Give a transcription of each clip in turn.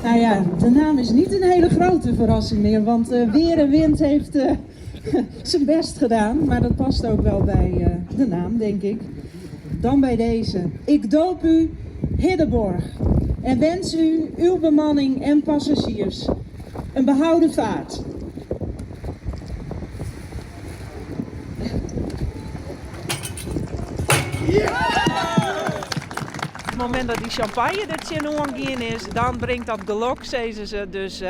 Nou ja, de naam is niet een hele grote verrassing meer, want weer en wind heeft zijn best gedaan. Maar dat past ook wel bij de naam, denk ik. Dan bij deze. Ik doop u Hiddeborg en wens u, uw bemanning en passagiers een behouden vaart. Op het moment dat die champagne er tjenoen is, dan brengt dat gelok, zeggen ze. Dus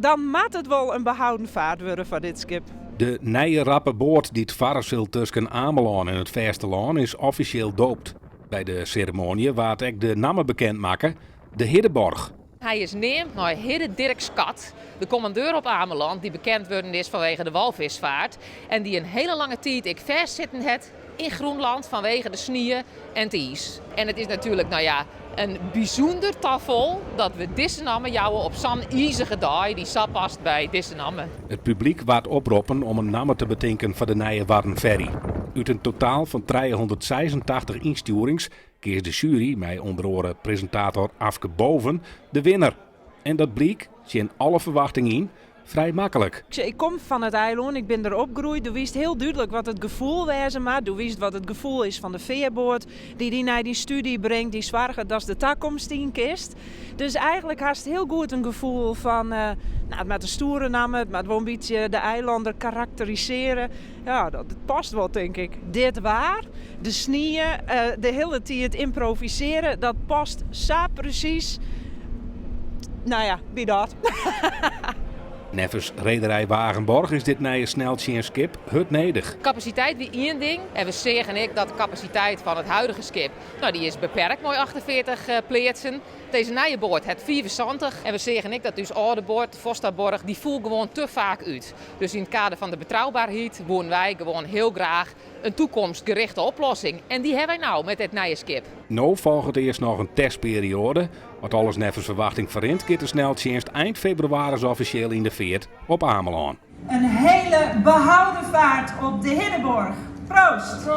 dan maakt het wel een behouden vaart worden van dit schip. De nieuwe rappe boot die het vaarzel tussen Ameland en het Verstelaan is officieel doopt. Bij de ceremonie waard ik de namen bekend maken, de Hiddeborg. Hij is neemt naar Hidde Dirk Skat, de commandeur op Ameland, die bekend worden is vanwege de walvisvaart. En die een hele lange tijd ik vastzitten het in Groenland vanwege de sneeuw en het ijs. En het is natuurlijk, een bijzonder tafel dat we deze namen jouwen op zo'n ijzige dag die sap past bij deze namen. Het publiek waard oproepen om een namen te bedenken voor de nieuwe Warrenferry. Uit een totaal van 386 instuurings kiest de jury, met onder andere presentator Afke Boven, de winnaar. En dat bleek, in alle verwachtingen in, vrij makkelijk. Ik kom van het eiland, ik ben er opgegroeid. Je wist heel duidelijk wat het gevoel was, maar je wist wat het gevoel is van de veerboot die naar die studie brengt, die zwaarder dat de toekomst in kist. Dus eigenlijk had het heel goed een gevoel van, met de stoere namen, het met wel een beetje de eilanden karakteriseren. Ja, dat past wel, denk ik. Dit waar, de sneeuw, de hele tijd improviseren, dat past zo precies. Nou ja, wie dat? Nevens rederij Wagenborg is dit nieuwe sneltje-schip het nedig. Capaciteit wie één ding. En we zeggen ik dat de capaciteit van het huidige schip, die is beperkt, mooi 48 plaatsen. Deze nieuwe boord het 74. En we zeggen ik dat dus oude boord, Vostaborg, die voelt gewoon te vaak uit. Dus in het kader van de betrouwbaarheid wonen wij gewoon heel graag een toekomstgerichte oplossing. En die hebben wij nou met dit nieuwe schip. Nou volgt eerst nog een testperiode. Wat alles nevens verwachting verrint, keert de sneltje eind februari officieel in de veert op Ameland. Een hele behouden vaart op de Hiddeborg. Proost!